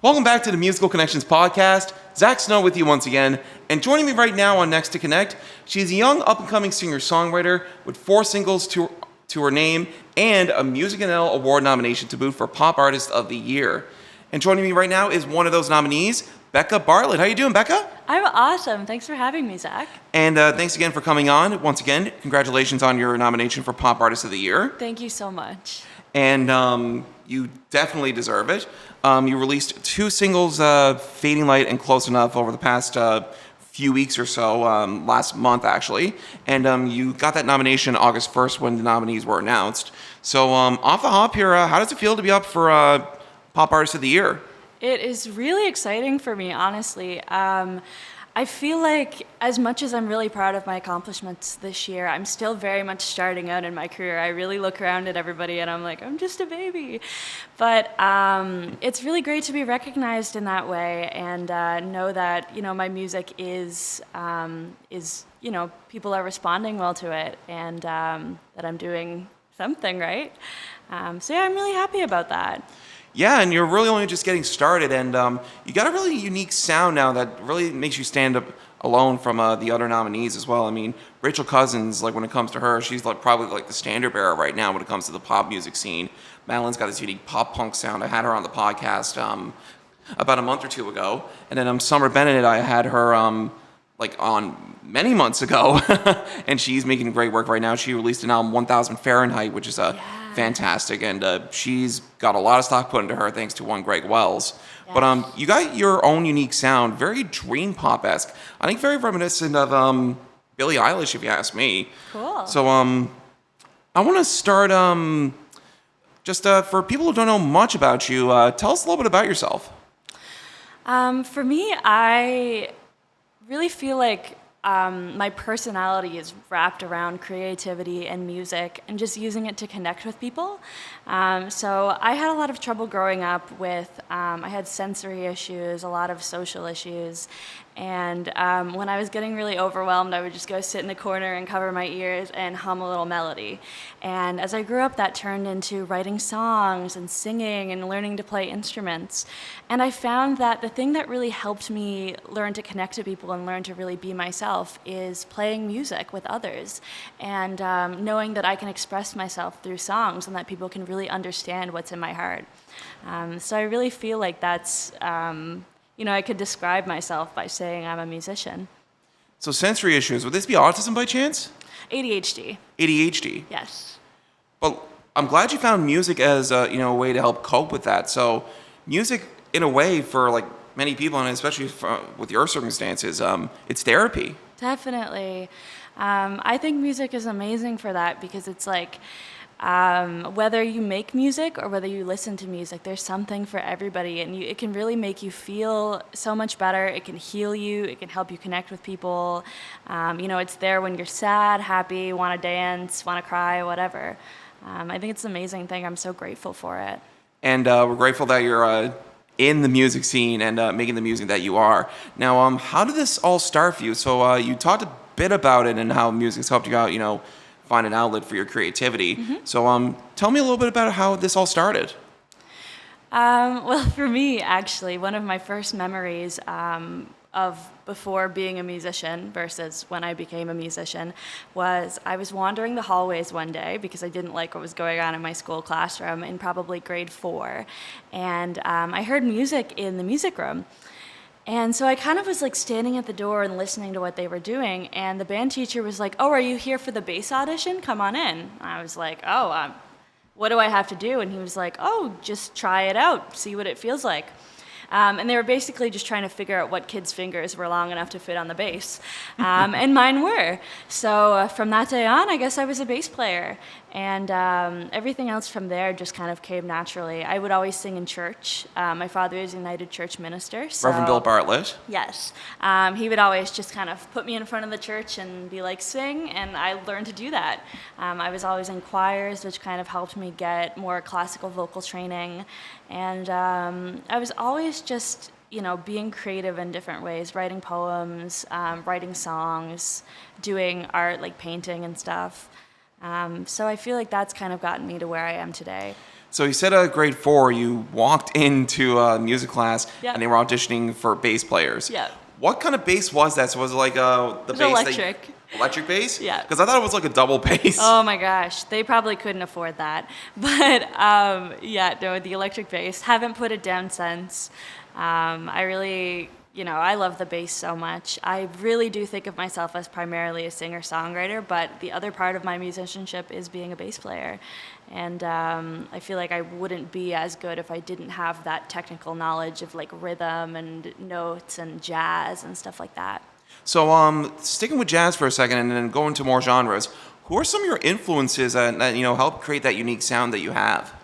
Welcome back to the Musical Connections podcast. Zach Snow with you once again. And joining me right now on NextIIConnect, she's a young up-and-coming singer-songwriter with 4 singles to her name and a MusicNL award nomination to boot for Pop Artist of the Year. And joining me right now is one of those nominees, Becca Bartlett. How you doing, Becca? I'm awesome. Thanks for having me, Zach. And thanks again for coming on. Once again, congratulations on your nomination for Pop Artist of the Year. Thank you so much. And you definitely deserve it. You released 2 singles, Fading Light and Close Enough, over the past few weeks or so, last month actually. And you got that nomination August 1st when the nominees were announced. So off the hop here, how does it feel to be up for Pop Artist of the Year? It is really exciting for me, honestly. I feel like as much as I'm really proud of my accomplishments this year, I'm still very much starting out in my career. I really look around at everybody and I'm like, I'm just a baby. But it's really great to be recognized in that way and know that, my music is people are responding well to it and that I'm doing something right. So yeah, I'm really happy about that. Yeah, and you're really only just getting started, and you got a really unique sound now that really makes you stand up alone from the other nominees as well. I mean, Rachel Cousins, when it comes to her, she's probably the standard bearer right now when it comes to the pop music scene. Madeline's got this unique pop punk sound. I had her on the podcast about a month or 2 ago, and then Summer Bennett, I had her on many months ago, and she's making great work right now. She released an album, 1000 Fahrenheit, which is fantastic, and she's got a lot of stock put into her thanks to one Greg Wells. Yes. But you got your own unique sound, very dream pop-esque. I think very reminiscent of Billie Eilish, if you ask me. Cool. So I want to start just for people who don't know much about you, tell us a little bit about yourself. For me, I really feel like my personality is wrapped around creativity and music and just using it to connect with people. So I had a lot of trouble growing up with, I had sensory issues, a lot of social issues, and when I was getting really overwhelmed, I would just go sit in a corner and cover my ears and hum a little melody. And as I grew up, that turned into writing songs and singing and learning to play instruments. And I found that the thing that really helped me learn to connect to people and learn to really be myself is playing music with others and knowing that I can express myself through songs and that people can really understand what's in my heart. So I really feel like that's, I could describe myself by saying I'm a musician. So sensory issues, would this be autism by chance? ADHD. ADHD? Yes. Well, I'm glad you found music as a way to help cope with that. So music, in a way, for many people, and especially with your circumstances, it's therapy. Definitely. I think music is amazing for that because it's whether you make music or whether you listen to music, there's something for everybody, and it can really make you feel so much better. It can heal you. It can help you connect with people. It's there when you're sad, happy, want to dance, want to cry, whatever. I think it's an amazing thing. I'm so grateful for it. And we're grateful that you're in the music scene and making the music that you are. Now, how did this all start for you? So you talked a bit about it and how music's helped you out, find an outlet for your creativity. Mm-hmm. So tell me a little bit about how this all started. Well, for me, actually, one of my first memories of before being a musician versus when I became a musician was I was wandering the hallways one day because I didn't like what was going on in my school classroom in probably grade 4. And I heard music in the music room. And so I kind of was standing at the door and listening to what they were doing, and the band teacher was like, "Oh, are you here for the bass audition? Come on in." And I was like, "Oh, what do I have to do?" And he was like, "Oh, just try it out, see what it feels like." And they were basically just trying to figure out what kids' fingers were long enough to fit on the bass. And mine were. So from that day on, I guess I was a bass player. And everything else from there just kind of came naturally. I would always sing in church. My father is a United Church minister. So, Reverend Bill Bartlett. Yes. He would always just kind of put me in front of the church and be like, sing, and I learned to do that. I was always in choirs, which kind of helped me get more classical vocal training. And I was always just, being creative in different ways, writing poems, writing songs, doing art like painting and stuff. So I feel like that's kind of gotten me to where I am today. So you said grade 4, you walked into music class Yep. and they were auditioning for bass players. Yeah. What kind of bass was that? So was it like the It was bass? electric. Electric bass? Yeah. Because I thought it was like a double bass. Oh my gosh, they probably couldn't afford that. But yeah, no, the electric bass. Haven't put it down since. I really, I love the bass so much. I really do think of myself as primarily a singer-songwriter, but the other part of my musicianship is being a bass player. And I feel like I wouldn't be as good if I didn't have that technical knowledge of like rhythm and notes and jazz and stuff like that. So sticking with jazz for a second and then going to more genres, who are some of your influences that help create that unique sound that you have?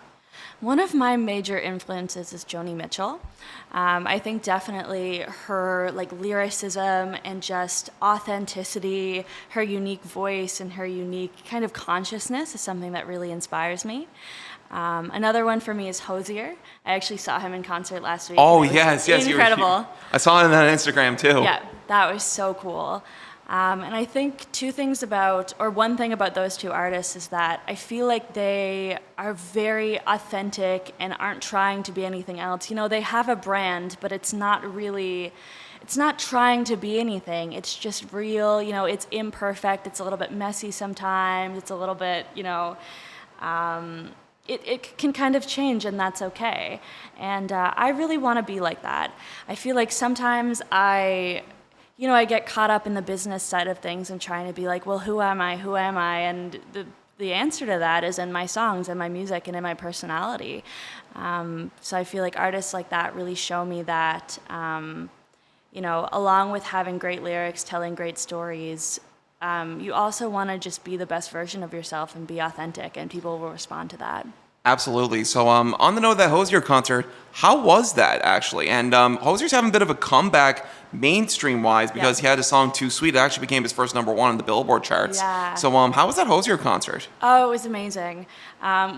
One of my major influences is Joni Mitchell. I think definitely her like lyricism and just authenticity, her unique voice and her unique kind of consciousness is something that really inspires me. Another one for me is Hozier. I actually saw him in concert last week. Oh, and it was yes. incredible. I saw it on Instagram too. Yeah, that was so cool. And I think one thing about those two artists is that I feel like they are very authentic and aren't trying to be anything else. They have a brand, but it's not trying to be anything. It's just real, it's imperfect, it's a little bit messy sometimes, it's a little bit, it can kind of change, and that's okay. And I really want to be like that. I feel like sometimes I get caught up in the business side of things and trying to be like, well, who am I? Who am I? And the answer to that is in my songs and my music and in my personality. So I feel like artists like that really show me that, along with having great lyrics, telling great stories, you also want to just be the best version of yourself and be authentic, and people will respond to that. Absolutely. So on the note of that Hozier concert, how was that actually? And Hozier's having a bit of a comeback mainstream-wise because he had a song Too Sweet. It actually became his first #1 on the Billboard charts. Yeah. So how was that Hozier concert? Oh, it was amazing.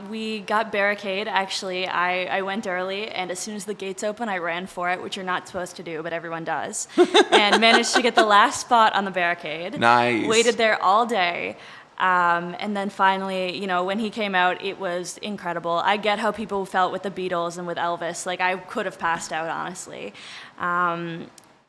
We got barricade, actually. I went early, and as soon as the gates opened, I ran for it, which you're not supposed to do, but everyone does, and managed to get the last spot on the barricade. Nice. Waited there all day. And then finally, when he came out, it was incredible. I get how people felt with the Beatles and with Elvis. Like, I could have passed out, honestly.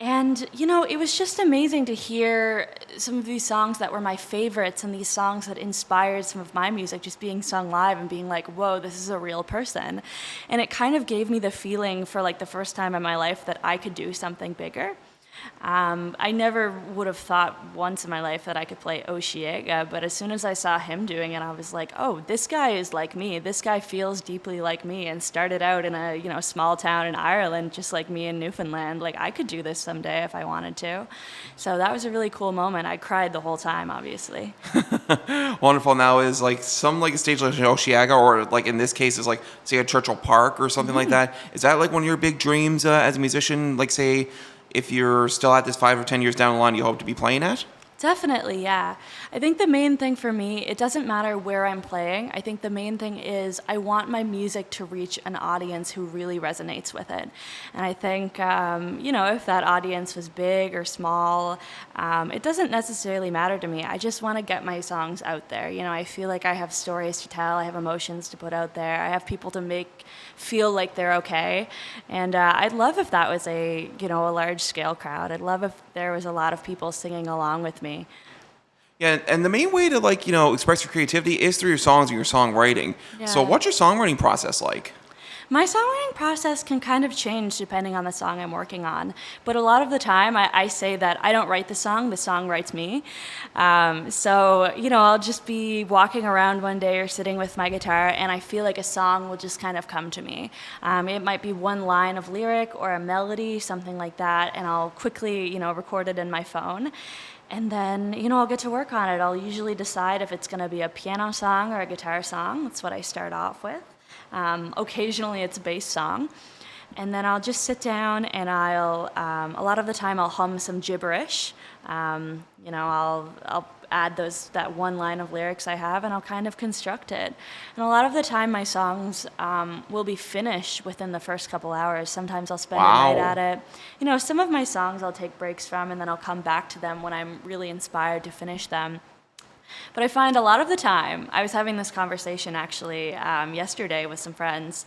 And, it was just amazing to hear some of these songs that were my favorites and these songs that inspired some of my music just being sung live and being like, whoa, this is a real person. And it kind of gave me the feeling for like the first time in my life that I could do something bigger. I never would have thought once in my life that I could play Oshiega, but as soon as I saw him doing it, I was like, oh, this guy is like me. This guy feels deeply like me and started out in a small town in Ireland, just like me in Newfoundland. Like, I could do this someday if I wanted to. So that was a really cool moment. I cried the whole time, obviously. Wonderful. Now is like a stage like Oshiega, or like in this case is like say at Churchill Park or something like that. Is that like one of your big dreams as a musician? Like say, if you're still at this 5 or 10 years down the line, you hope to be playing at? Definitely, yeah. I think the main thing for me, it doesn't matter where I'm playing. I think the main thing is I want my music to reach an audience who really resonates with it. And I think, if that audience was big or small, it doesn't necessarily matter to me. I just want to get my songs out there. I feel like I have stories to tell. I have emotions to put out there. I have people to feel like they're okay. And I'd love if that was a large-scale crowd. I'd love if there was a lot of people singing along with me. Yeah, and the main way to express your creativity is through your songs and your songwriting. Yeah. So what's your songwriting process like? My songwriting process can kind of change depending on the song I'm working on. But a lot of the time, I say that I don't write the song writes me. I'll just be walking around one day or sitting with my guitar, and I feel like a song will just kind of come to me. It might be one line of lyric or a melody, something like that, and I'll quickly, record it in my phone. And then, I'll get to work on it. I'll usually decide if it's going to be a piano song or a guitar song. That's what I start off with. Occasionally it's a bass song. And then I'll just sit down and a lot of the time I'll hum some gibberish. I'll add that one line of lyrics I have, and I'll kind of construct it. And a lot of the time my songs will be finished within the first couple hours. Sometimes I'll spend a night at it. Some of my songs I'll take breaks from, and then I'll come back to them when I'm really inspired to finish them. But I find a lot of the time, I was having this conversation actually yesterday with some friends.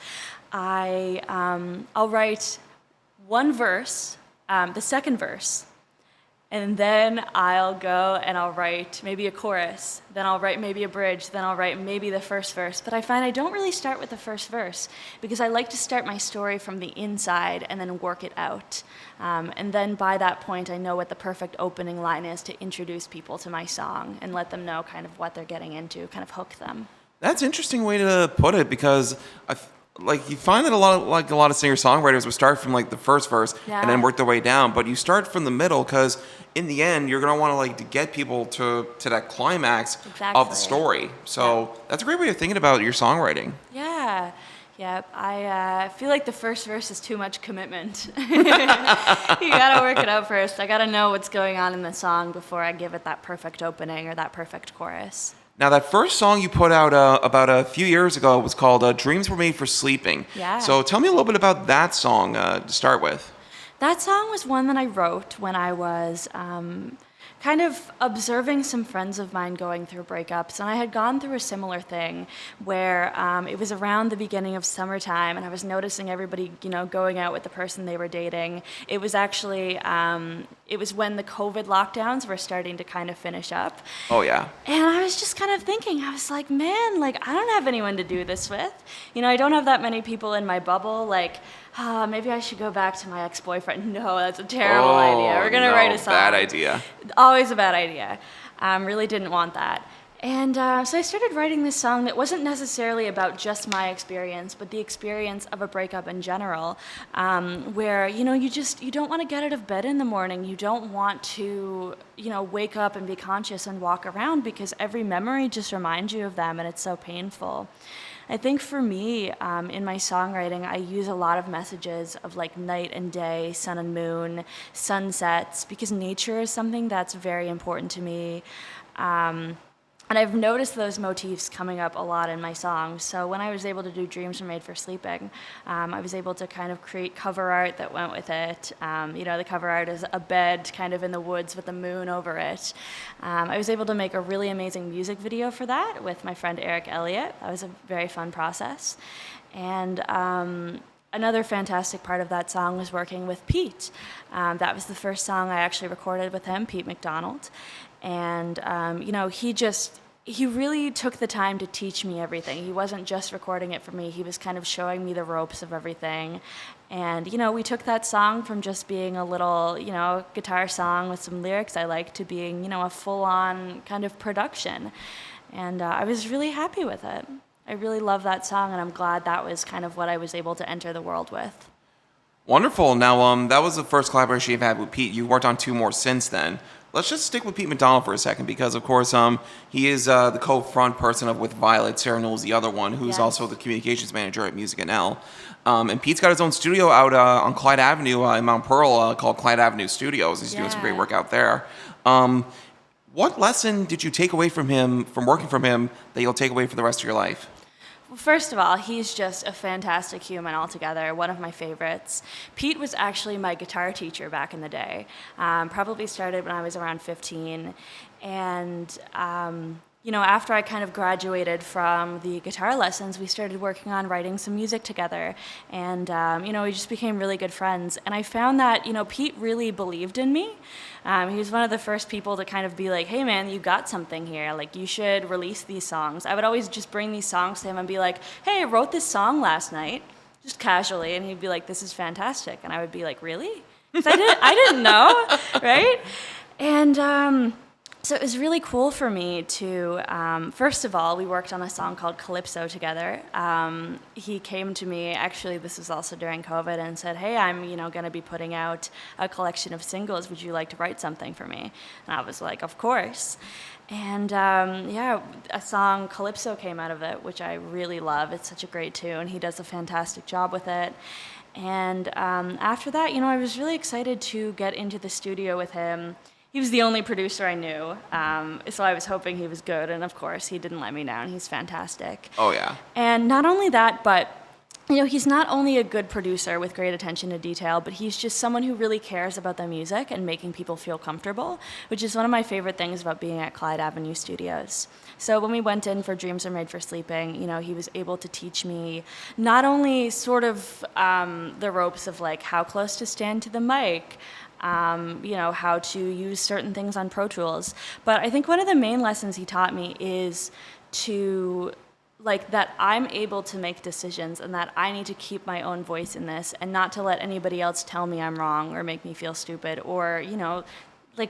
I'll write one verse, the second verse, and then I'll go and I'll write maybe a chorus, then I'll write maybe a bridge, then I'll write maybe the first verse. But I find I don't really start with the first verse because I like to start my story from the inside and then work it out. And then by that point, I know what the perfect opening line is to introduce people to my song and let them know kind of what they're getting into, kind of hook them. That's an interesting way to put it because like you find that a lot of singer-songwriters would start from like the first verse and then work their way down, but you start from the middle because in the end you're gonna want to like to get people to that climax of the story. So that's a great way of thinking about your songwriting. Yeah. Yep, I feel like the first verse is too much commitment. You gotta work it out first. I gotta know what's going on in the song before I give it that perfect opening or that perfect chorus. Now, that first song you put out about a few years ago was called Dreams Were Made for Sleeping. Yeah. So tell me a little bit about that song to start with. That song was one that I wrote when I was kind of observing some friends of mine going through breakups. And I had gone through a similar thing where it was around the beginning of summertime and I was noticing everybody, going out with the person they were dating. It was actually, it was when the COVID lockdowns were starting to kind of finish up. Oh, yeah. And I was just kind of thinking, I was like, man, like, I don't have anyone to do this with. I don't have that many people in my bubble. Like, maybe I should go back to my ex-boyfriend. No, that's a terrible idea. We're going to write a song. Bad idea. Always a bad idea. Really didn't want that. And so I started writing this song that wasn't necessarily about just my experience, but the experience of a breakup in general, where, you don't want to get out of bed in the morning. You don't want to, wake up and be conscious and walk around because every memory just reminds you of them and it's so painful. I think for me, in my songwriting, I use a lot of messages of like night and day, sun and moon, sunsets, because nature is something that's very important to me. And I've noticed those motifs coming up a lot in my songs. So when I was able to do Dreams Were Made for Sleeping, I was able to kind of create cover art that went with it. The cover art is a bed kind of in the woods with the moon over it. I was able to make a really amazing music video for that with my friend Eric Elliott. That was a very fun process. And another fantastic part of that song was working with Pete. That was the first song I actually recorded with him, Pete McDonald. And, he really took the time to teach me everything. He wasn't just recording it for me. He was kind of showing me the ropes of everything. And, we took that song from just being a little, guitar song with some lyrics I like to being, a full-on kind of production. And I was really happy with it. I really love that song, and I'm glad that was kind of what I was able to enter the world with. Wonderful. Now, that was the first collaboration you've had with Pete. You've worked on two more since then. Let's just stick with Pete McDonald for a second because, of course, he is the co-front person of With Violet. Sarah Newell's the other one, who's also the communications manager at MusicNL. And Pete's got his own studio out on Clyde Avenue in Mount Pearl called Clyde Avenue Studios. He's doing some great work out there. What lesson did you take away from him, from working from him, that you'll take away for the rest of your life? Well, first of all, he's just a fantastic human altogether, one of my favorites. Pete was actually my guitar teacher back in the day. Probably started when I was around 15. And, after I kind of graduated from the guitar lessons, we started working on writing some music together. And, we just became really good friends. And I found that, Pete really believed in me. He was one of the first people to kind of be like, hey man, you got something here. Like, you should release these songs. I would always just bring these songs to him and be like, hey, I wrote this song last night, just casually. And he'd be like, this is fantastic. And I would be like, really? 'Cause I didn't know, right? And, so it was really cool for me to, first of all, we worked on a song called Calypso together. He came to me, actually this was also during COVID, and said, hey, I'm going to be putting out a collection of singles. Would you like to write something for me? And I was like, of course. And a song Calypso came out of it, which I really love. It's such a great tune. He does a fantastic job with it. And after that, I was really excited to get into the studio with him. He was the only producer I knew, so I was hoping he was good, and of course, he didn't let me down. He's fantastic. Oh, yeah. And not only that, but he's not only a good producer with great attention to detail, but he's just someone who really cares about the music and making people feel comfortable, which is one of my favorite things about being at Clyde Avenue Studios. So when we went in for Dreams Are Made for Sleeping, he was able to teach me not only sort of the ropes of like how close to stand to the mic, how to use certain things on Pro Tools, but I think one of the main lessons he taught me is to that I'm able to make decisions and that I need to keep my own voice in this and not to let anybody else tell me I'm wrong or make me feel stupid or,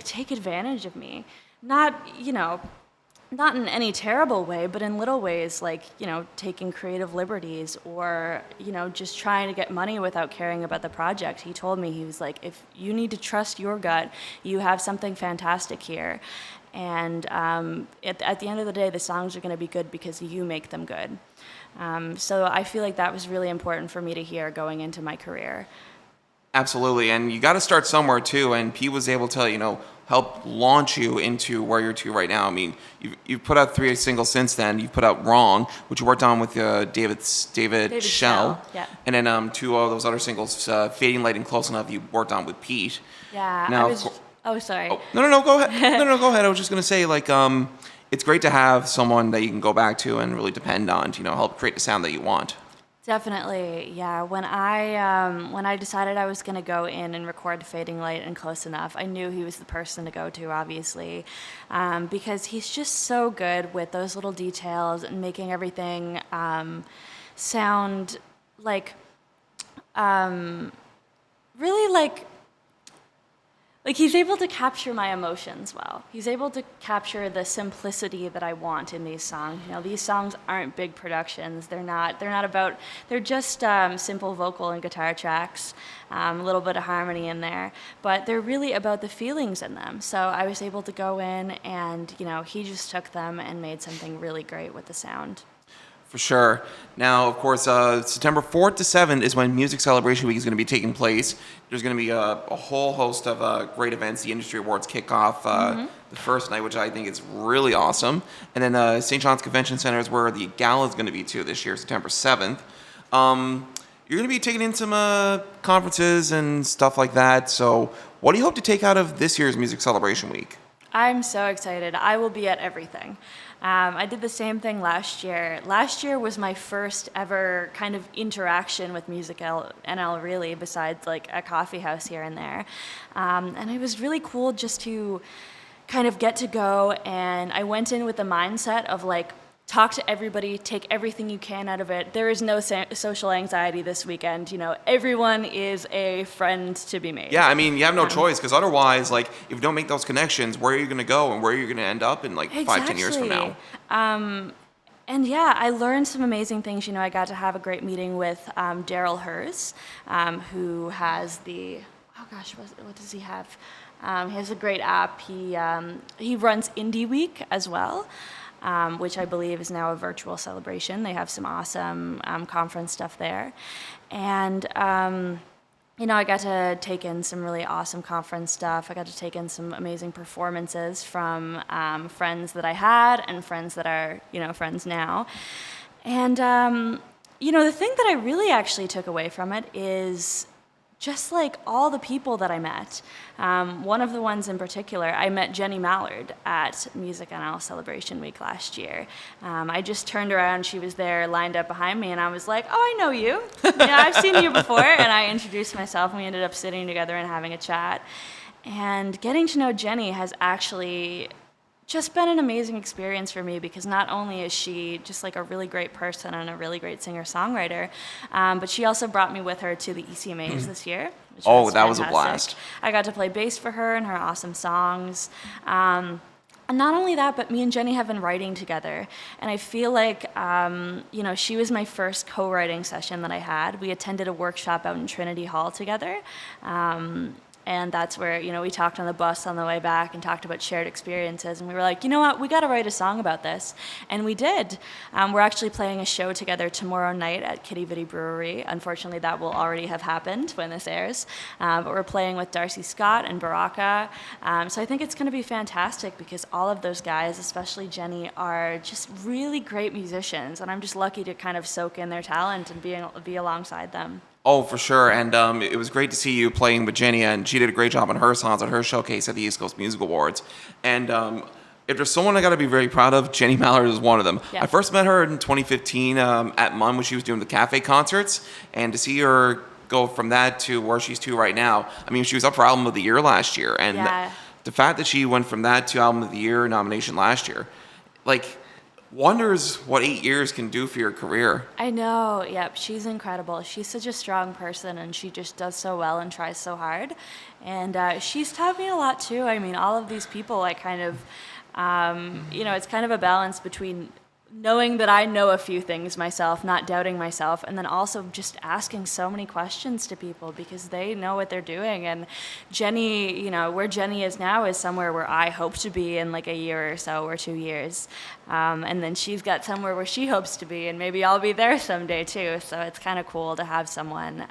take advantage of me. Not in any terrible way, but in little ways taking creative liberties or, just trying to get money without caring about the project. He told me, he was like, if you need to trust your gut, you have something fantastic here. And at the end of the day, the songs are going to be good because you make them good. So I feel like that was really important for me to hear going into my career. Absolutely, and you got to start somewhere too. And Pete was able to, help launch you into where you're to right now. I mean, you've put out 3 singles since then. You've put out "Wrong," which you worked on with David Schell, yeah. And then 2 of those other singles, "Fading Light" and "Close Enough," you worked on with Pete. Yeah. Now, Oh, sorry. Oh, no, go ahead. No, go ahead. I was just gonna say, it's great to have someone that you can go back to and really depend on to, help create the sound that you want. Definitely, yeah. When I decided I was going to go in and record "Fading Light" and "Close Enough," I knew he was the person to go to, obviously, because he's just so good with those little details and making everything sound really he's able to capture my emotions well. He's able to capture the simplicity that I want in these songs. These songs aren't big productions. They're just simple vocal and guitar tracks, a little bit of harmony in there, but they're really about the feelings in them. So I was able to go in and, he just took them and made something really great with the sound. For sure. Now, of course, September 4th to 7th is when Music Celebration Week is going to be taking place. There's going to be a whole host of great events. The Industry Awards kick off the first night, which I think is really awesome. And then St. John's Convention Center is where the gala is going to be, too, this year, September 7th. You're going to be taking in some conferences and stuff like that. So what do you hope to take out of this year's Music Celebration Week? I'm so excited. I will be at everything. I did the same thing last year. Last year was my first ever kind of interaction with MusicNL, really, besides a coffee house here and there. And it was really cool just to kind of get to go, and I went in with the mindset of talk to everybody, take everything you can out of it. There is no social anxiety this weekend. Everyone is a friend to be made. Yeah, I mean, you have no choice, because otherwise, if you don't make those connections, where are you going to go and where are you going to end up in 5-10 years from now? And yeah, I learned some amazing things. I got to have a great meeting with Daryl Hers, who has what does he have? He has a great app. He runs Indie Week as well. Which I believe is now a virtual celebration. They have some awesome conference stuff there. And, I got to take in some really awesome conference stuff. I got to take in some amazing performances from friends that I had and friends that are, friends now. And, the thing that I really actually took away from it is just all the people that I met. One of the ones in particular, I met Jenny Mallard at MusicNL Celebration Week last year. I just turned around, she was there lined up behind me, and I was like, oh, I know you. I've seen you before. And I introduced myself, and we ended up sitting together and having a chat. And getting to know Jenny has actually just been an amazing experience for me, because not only is she just a really great person and a really great singer-songwriter, but she also brought me with her to the ECMAs this year. Oh, that was a blast. I got to play bass for her and her awesome songs. And not only that, but me and Jenny have been writing together. And I feel like, she was my first co-writing session that I had. We attended a workshop out in Trinity Hall together. And that's where, we talked on the bus on the way back and talked about shared experiences. And we were like, you know what, we got to write a song about this. And we did. We're actually playing a show together tomorrow night at Kitty Vitty Brewery. Unfortunately, that will already have happened when this airs. But we're playing with Darcy Scott and Baraka. So I think it's going to be fantastic because all of those guys, especially Jenny, are just really great musicians. And I'm just lucky to kind of soak in their talent and be alongside them. Oh, for sure. And it was great to see you playing with Jenny, and she did a great job on her songs at her showcase at the East Coast Music Awards. And if there's someone I got to be very proud of, Jenny Mallard is one of them. Yeah. I first met her in 2015 at MUN when she was doing the cafe concerts, and to see her go from that to where she's to right now, I mean, she was up for Album of the Year last year. And the fact that she went from that to Album of the Year nomination last year, like, wonders what 8 years can do for your career. I know. Yep. She's incredible. She's such a strong person, and she just does so well and tries so hard. And she's taught me a lot too. I mean, all of these people, I kind of, it's kind of a balance between knowing that I know a few things myself, not doubting myself, and then also just asking so many questions to people because they know what they're doing. And Jenny, where Jenny is now is somewhere where I hope to be in like a year or so or 2 years. And then she's got somewhere where she hopes to be, and maybe I'll be there someday too. So it's kind of cool to have someone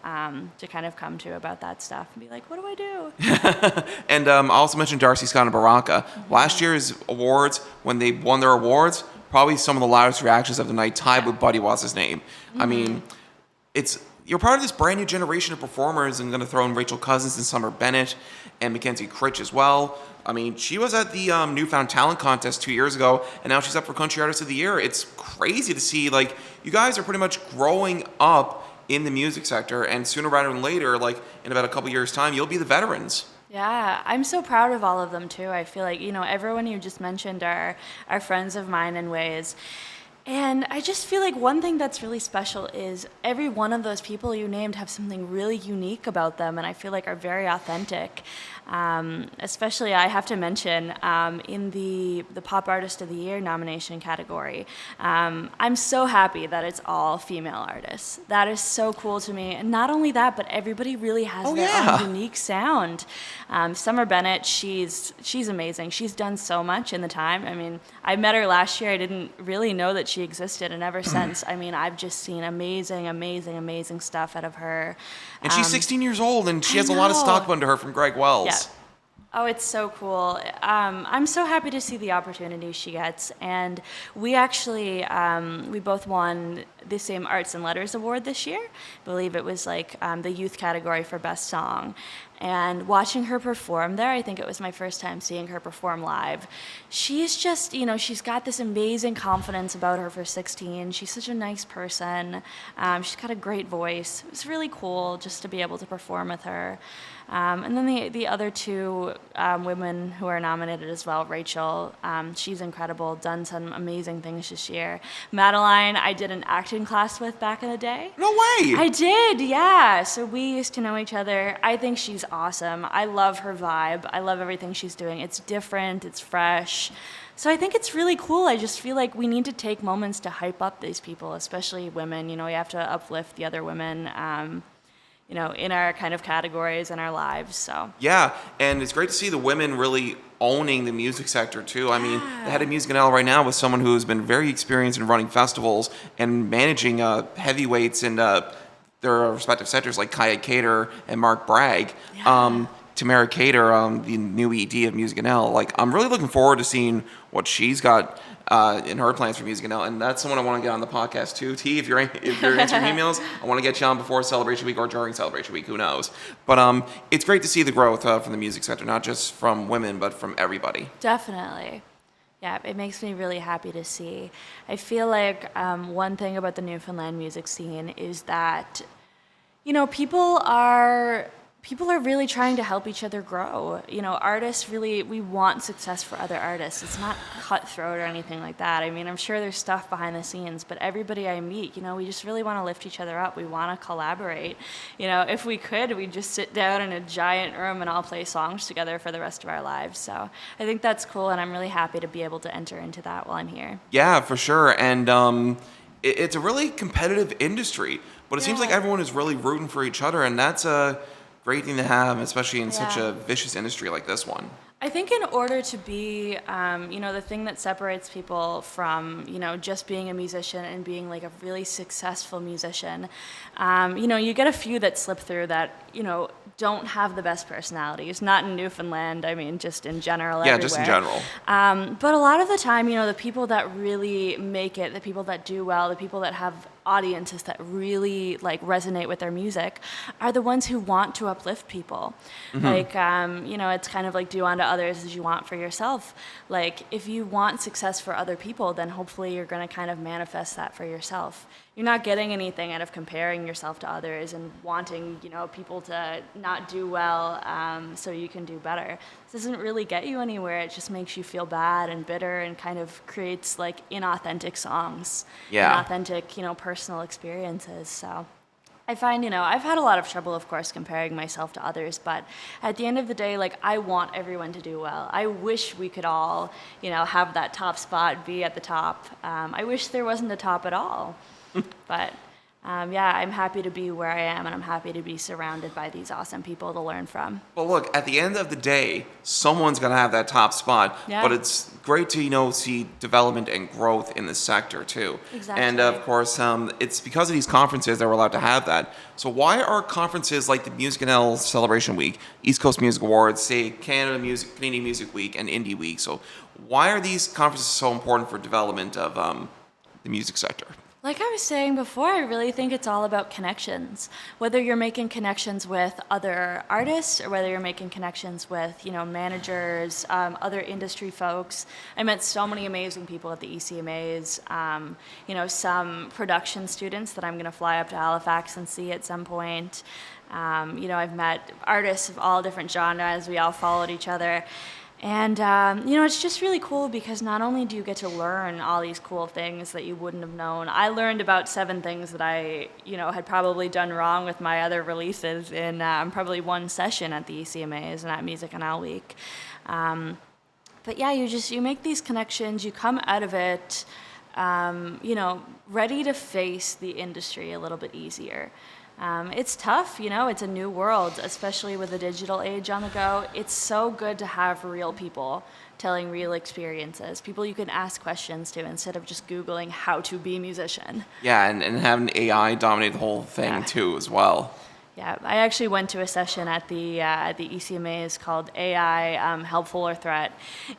to kind of come to about that stuff and be like, what do I do? And I also mentioned Darcy Scott and Baraka. Last year's awards, when they won their awards, probably some of the loudest reactions of the night, tied with Buddy What's His Name. I mean, you're part of this brand new generation of performers, and going to throw in Rachel Cousins and Summer Bennett and Mackenzie Critch as well. I mean, she was at the Newfoundland Talent Contest 2 years ago, and now she's up for Country Artist of the Year. It's crazy to see, like, you guys are pretty much growing up in the music sector, and sooner rather than later, like, in about a couple years' time, you'll be the veterans. Yeah, I'm so proud of all of them too. I feel like, everyone you just mentioned are friends of mine in ways. And I just feel like one thing that's really special is every one of those people you named have something really unique about them, and I feel like are very authentic. Especially, I have to mention, in the Pop Artist of the Year nomination category, I'm so happy that it's all female artists. That is so cool to me. And not only that, but everybody really has their own unique sound. Summer Bennett, she's amazing. She's done so much in the time. I mean, I met her last year. I didn't really know that she existed, and ever since, I mean, I've just seen amazing stuff out of her. And she's 16 years old, and she has a lot of stock under her from Greg Wells. Yeah. Oh, it's so cool. I'm so happy to see the opportunities she gets. And we actually, we both won the same Arts and Letters Award this year. I believe it was like the youth category for Best Song. And watching her perform there, I think it was my first time seeing her perform live. She's just, she's got this amazing confidence about her for 16. She's such a nice person. She's got a great voice. It was really cool just to be able to perform with her. And then the other two women who are nominated as well, Rachel, she's incredible, done some amazing things this year. Madeline, I did an acting class with back in the day. No way! I did, yeah. So we used to know each other. I think she's awesome. I love her vibe. I love everything she's doing. It's different, it's fresh. So I think it's really cool. I just feel like we need to take moments to hype up these people, especially women. We have to uplift the other women. In our kind of categories in our lives. So yeah, and it's great to see the women really owning the music sector too. I mean, the head of MusicNL right now was someone who's been very experienced in running festivals and managing heavyweights in their respective sectors, like Kaya Cater and Mark Bragg. Tamara Cater, the new ED of MusicNL. Like, I'm really looking forward to seeing what she's got in her plans for MusicNL, and that's someone I want to get on the podcast too. T, if you're answering emails, I want to get you on before Celebration Week or during Celebration Week. Who knows? But it's great to see the growth from the music sector, not just from women, but from everybody. Definitely. Yeah, it makes me really happy to see. I feel like one thing about the Newfoundland music scene is that, people are really trying to help each other grow. Artists really, we want success for other artists. It's not cutthroat or anything like that. I mean, I'm sure there's stuff behind the scenes, but everybody I meet, we just really want to lift each other up. We want to collaborate. If we could, we'd just sit down in a giant room and all play songs together for the rest of our lives. So I think that's cool, and I'm really happy to be able to enter into that while I'm here. Yeah, for sure. And it's a really competitive industry, but it seems like everyone is really rooting for each other, and that's great thing to have, especially in such Yeah. a vicious industry like this one. I think in order to be, the thing that separates people from, just being a musician and being like a really successful musician, you get a few that slip through that, don't have the best personalities. Not in Newfoundland, I mean, just in general, Yeah, everywhere. just in general. But a lot of the time, the people that really make it, the people that do well, the people that have audiences that really like resonate with their music are the ones who want to uplift people. Like, it's kind of like do unto others as you want for yourself. Like, if you want success for other people, then hopefully you're going to kind of manifest that for yourself. You're not getting anything out of comparing yourself to others and wanting, people to not do well so you can do better. This doesn't really get you anywhere. It just makes you feel bad and bitter and kind of creates like inauthentic songs, Yeah. inauthentic, personal experiences. So I find, I've had a lot of trouble, of course, comparing myself to others, but at the end of the day, like, I want everyone to do well. I wish we could all, have that top spot, be at the top. I wish there wasn't a top at all. But I'm happy to be where I am, and I'm happy to be surrounded by these awesome people to learn from. Well, look, at the end of the day, someone's going to have that top spot. Yeah. But it's great to, see development and growth in the sector, too. Exactly. And, of course, it's because of these conferences that we're allowed to have that. So why are conferences like the MusicNL Celebration Week, East Coast Music Awards, say Canadian Music Week, and Indie Week, so why are these conferences so important for development of the music sector? Like I was saying before, I really think it's all about connections. Whether you're making connections with other artists or whether you're making connections with, managers, other industry folks. I met so many amazing people at the ECMAs. Some production students that I'm going to fly up to Halifax and see at some point. I've met artists of all different genres. We all followed each other. And, it's just really cool because not only do you get to learn all these cool things that you wouldn't have known. I learned about 7 things that I, had probably done wrong with my other releases in probably one session at the ECMAs and at MusicNL Week. But yeah, you make these connections, you come out of it, ready to face the industry a little bit easier. It's tough, it's a new world, especially with the digital age on the go. It's so good to have real people telling real experiences, people you can ask questions to instead of just Googling how to be a musician. Yeah, and having AI dominate the whole thing, too, as well. Yeah, I actually went to a session at the ECMAs called AI Helpful or Threat,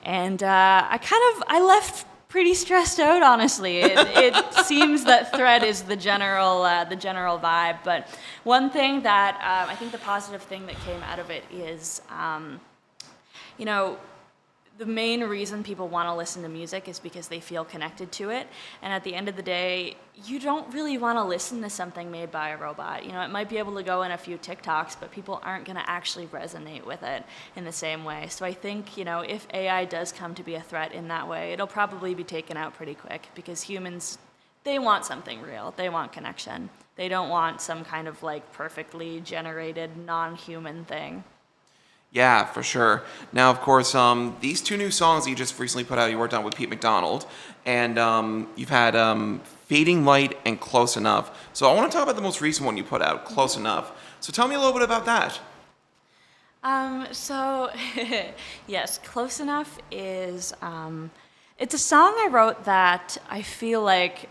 and I left pretty stressed out, honestly. It seems that threat is the general vibe. But one thing that I think the positive thing that came out of it is, the main reason people want to listen to music is because they feel connected to it. And at the end of the day, you don't really want to listen to something made by a robot. It might be able to go in a few TikToks, but people aren't going to actually resonate with it in the same way. So I think, if AI does come to be a threat in that way, it'll probably be taken out pretty quick because humans, they want something real. They want connection. They don't want some kind of like perfectly generated non-human thing. Yeah, for sure. Now, of course, these 2 new songs that you just recently put out, you worked on with Pete McDonald, and you've had Fading Light and Close Enough. So I want to talk about the most recent one you put out, Close Enough. So tell me a little bit about that. Yes, Close Enough is, it's a song I wrote that I feel like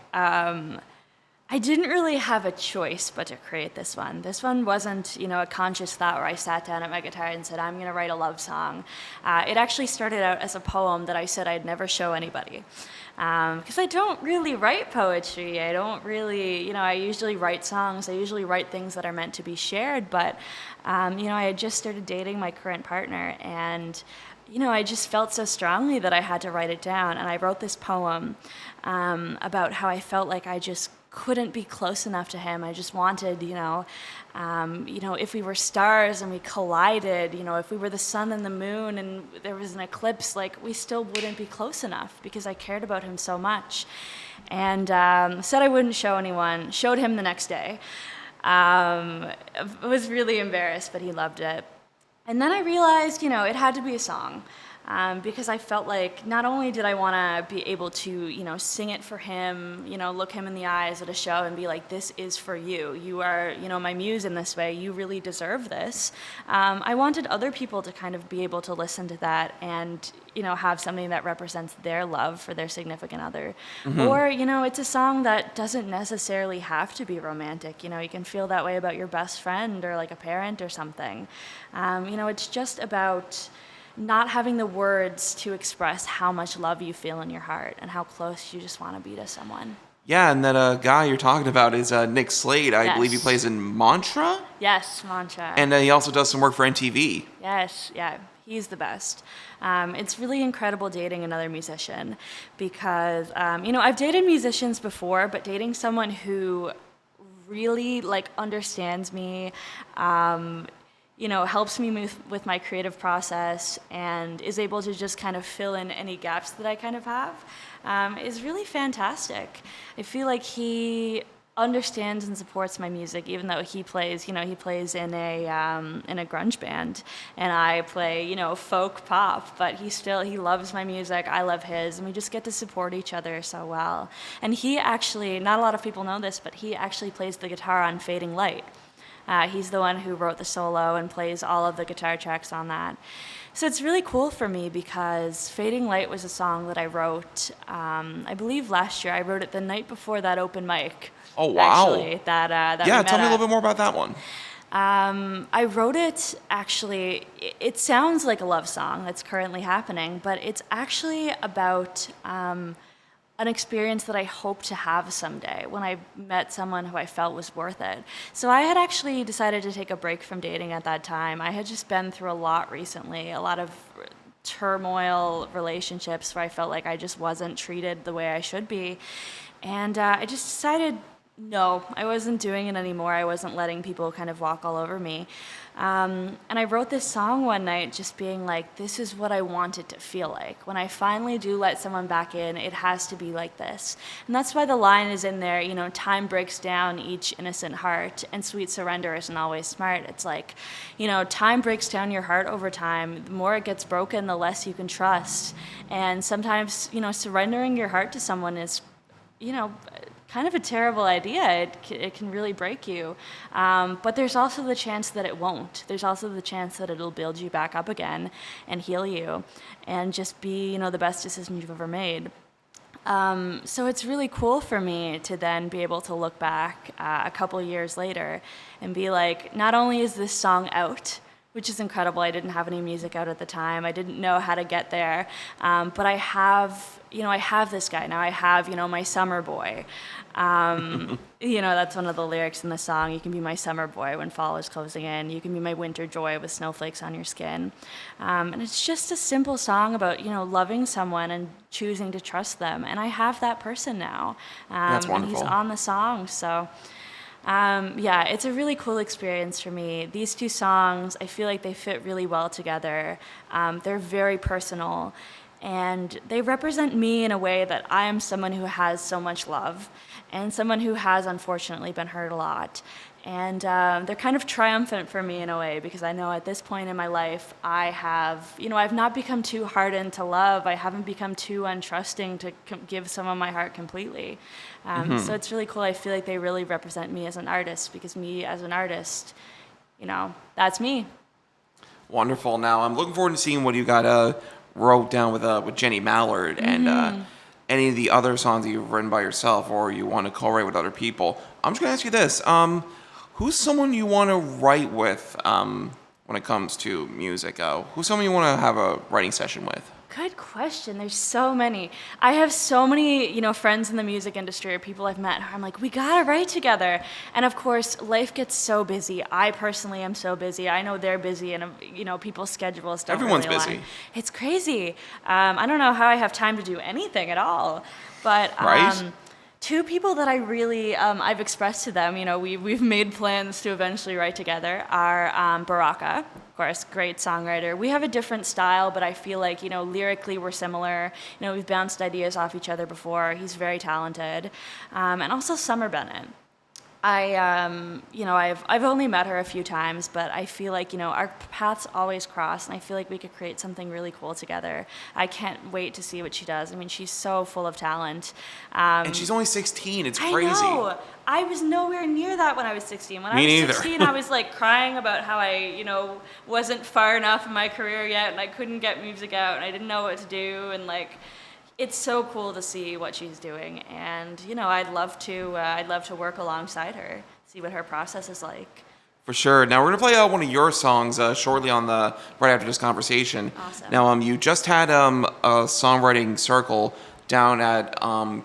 I didn't really have a choice but to create this one. This one wasn't, a conscious thought where I sat down at my guitar and said, I'm going to write a love song. It actually started out as a poem that I said I'd never show anybody. Because I don't really write poetry. I don't really, I usually write songs. I usually write things that are meant to be shared. But, I had just started dating my current partner. And, I just felt so strongly that I had to write it down. And I wrote this poem about how I felt like I just couldn't be close enough to him. I just wanted, if we were stars and we collided, if we were the sun and the moon and there was an eclipse, like we still wouldn't be close enough because I cared about him so much. And said I wouldn't show anyone, showed him the next day. Was really embarrassed, but he loved it. And then I realized, it had to be a song. because I felt like not only did I want to be able to, sing it for him, look him in the eyes at a show and be like, this is for you. You are, my muse in this way. You really deserve this. I wanted other people to kind of be able to listen to that and, have something that represents their love for their significant other. Or, it's a song that doesn't necessarily have to be romantic. You can feel that way about your best friend or like a parent or something. It's just about not having the words to express how much love you feel in your heart and how close you just want to be to someone. Yeah, and that guy you're talking about is Nick Slade. I believe he plays in Mantra. Yes, Mantra. And he also does some work for NTV. Yes, yeah, he's the best. It's really incredible dating another musician because, I've dated musicians before, but dating someone who really understands me, helps me with my creative process and is able to just kind of fill in any gaps that I kind of have, is really fantastic. I feel like he understands and supports my music, even though he plays in a grunge band, and I play, folk pop, but he loves my music, I love his, and we just get to support each other so well. And he actually, not a lot of people know this, but he actually plays the guitar on Fading Light. He's the one who wrote the solo and plays all of the guitar tracks on that. So it's really cool for me because Fading Light was a song that I wrote, I believe last year. I wrote it the night before that open mic. Oh, wow. Actually, that yeah, tell me a little bit more about that one. I wrote it, actually, it sounds like a love song that's currently happening, but it's actually about an experience that I hope to have someday when I met someone who I felt was worth it. So I had actually decided to take a break from dating at that time. I had just been through a lot recently, a lot of turmoil relationships where I felt like I just wasn't treated the way I should be. And I just decided, no, I wasn't doing it anymore. I wasn't letting people kind of walk all over me. And I wrote this song one night just being like, this is what I want it to feel like. When I finally do let someone back in, it has to be like this. And that's why the line is in there, time breaks down each innocent heart and sweet surrender isn't always smart. It's like, time breaks down your heart over time. The more it gets broken, the less you can trust. And sometimes, surrendering your heart to someone is, kind of a terrible idea. It can really break you. But there's also the chance that it won't. There's also the chance that it'll build you back up again and heal you and just be, the best decision you've ever made. So it's really cool for me to then be able to look back a couple years later and be like, not only is this song out, which is incredible. I didn't have any music out at the time. I didn't know how to get there. But I have this guy now. I have, my summer boy. That's one of the lyrics in the song. You can be my summer boy when fall is closing in. You can be my winter joy with snowflakes on your skin. And it's just a simple song about, loving someone and choosing to trust them. And I have that person now. That's wonderful. And he's on the song, so... it's a really cool experience for me. These two songs, I feel like they fit really well together. They're very personal, and they represent me in a way that I am someone who has so much love, and someone who has unfortunately been hurt a lot. And they're kind of triumphant for me in a way, because I know at this point in my life, I have, I've not become too hardened to love. I haven't become too untrusting to give someone my heart completely. So it's really cool. I feel like they really represent me as an artist, because me as an artist, that's me. Wonderful. Now, I'm looking forward to seeing what you got wrote down with Jenny Mallard and any of the other songs that you've written by yourself or you want to co-write with other people. I'm just going to ask you this. Who's someone you want to write with when it comes to music? Who's someone you want to have a writing session with? Good question. There's so many. I have so many, friends in the music industry or people I've met who I'm like, we gotta write together. And of course, life gets so busy. I personally am so busy. I know they're busy, and people's schedules don't Everyone's really align. busy. It's crazy. I don't know how I have time to do anything at all. But Right? two people that I really, I've expressed to them, we've made plans to eventually write together, are Baraka, of course, great songwriter. We have a different style, but I feel like, lyrically we're similar. We've bounced ideas off each other before. He's very talented. And also Summer Bennett. I've only met her a few times, but I feel like, our paths always cross, and I feel like we could create something really cool together. I can't wait to see what she does. I mean, she's so full of talent. And she's only 16. It's crazy. I know. I was nowhere near that when I was 16. When Me I was neither. 16, I was like crying about how I, wasn't far enough in my career yet, and I couldn't get music out, and I didn't know what to do, and like, it's so cool to see what she's doing, and I'd love to work alongside her, see what her process is like. For sure. Now we're gonna play one of your songs shortly right after this conversation. Awesome. Now you just had a songwriting circle down at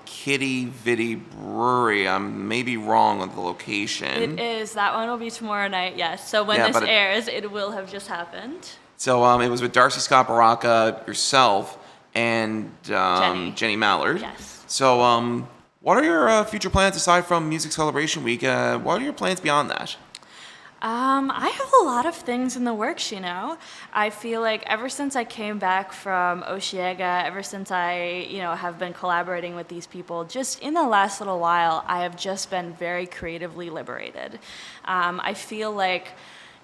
Kitty Vitty Brewery. I may be wrong with the location. It is. That one will be tomorrow night. Yes. So when this airs, it will have just happened. So it was with Darcy Scott Baraka, yourself, and Jenny Mallard. Yes. So what are your future plans aside from Music Celebration Week? What are your plans beyond that? I have a lot of things in the works, I feel like ever since I came back from Osheaga, ever since I, have been collaborating with these people, just in the last little while, I have just been very creatively liberated. I feel like,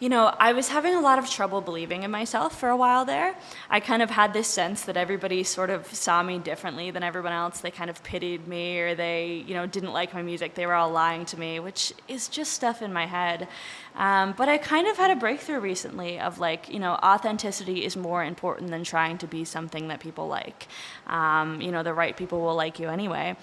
I was having a lot of trouble believing in myself for a while there. I kind of had this sense that everybody sort of saw me differently than everyone else. They kind of pitied me, or they, didn't like my music. They were all lying to me, which is just stuff in my head. But I kind of had a breakthrough recently of like, authenticity is more important than trying to be something that people like. The right people will like you anyway.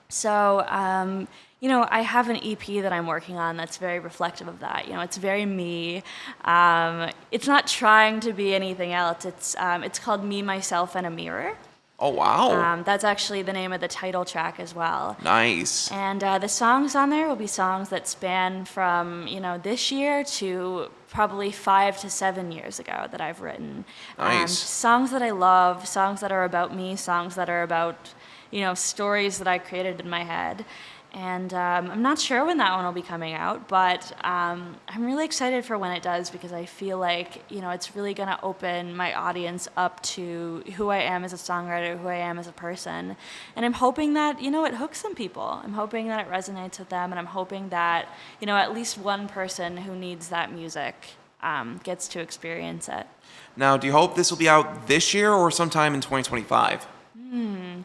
So, I have an EP that I'm working on that's very reflective of that. It's very me. It's not trying to be anything else. It's called Me, Myself, and a Mirror. Oh, wow. That's actually the name of the title track as well. Nice. And the songs on there will be songs that span from, this year to probably 5 to 7 years ago that I've written. Nice. Songs that I love, songs that are about me, songs that are about, stories that I created in my head. And I'm not sure when that one will be coming out, but I'm really excited for when it does, because I feel like, it's really going to open my audience up to who I am as a songwriter, who I am as a person. And I'm hoping that, it hooks some people. I'm hoping that it resonates with them, and I'm hoping that, at least one person who needs that music gets to experience it. Now, do you hope this will be out this year or sometime in 2025?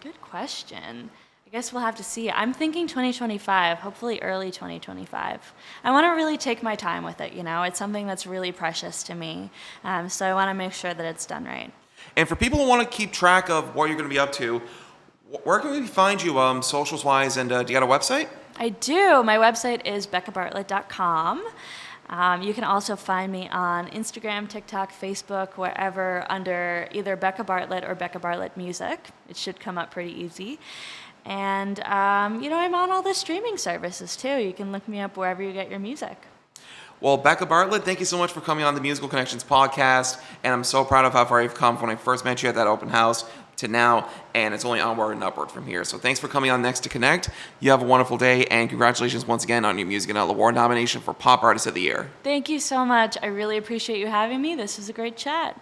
Good question. I guess we'll have to see. I'm thinking 2025, hopefully early 2025. I want to really take my time with it, It's something that's really precious to me. So I want to make sure that it's done right. And for people who want to keep track of what you're going to be up to, where can we find you socials-wise, and do you got a website? I do. My website is beccabartlett.com. You can also find me on Instagram, TikTok, Facebook, wherever, under either Becca Bartlett or Becca Bartlett Music. It should come up pretty easy. And, I'm on all the streaming services, too. You can look me up wherever you get your music. Well, Becca Bartlett, thank you so much for coming on the Musical Connections podcast. And I'm so proud of how far you've come from when I first met you at that open house to now. And it's only onward and upward from here. So thanks for coming on NextIIConnect. You have a wonderful day. And congratulations once again on your MusicNL Award nomination for Pop Artist of the Year. Thank you so much. I really appreciate you having me. This was a great chat.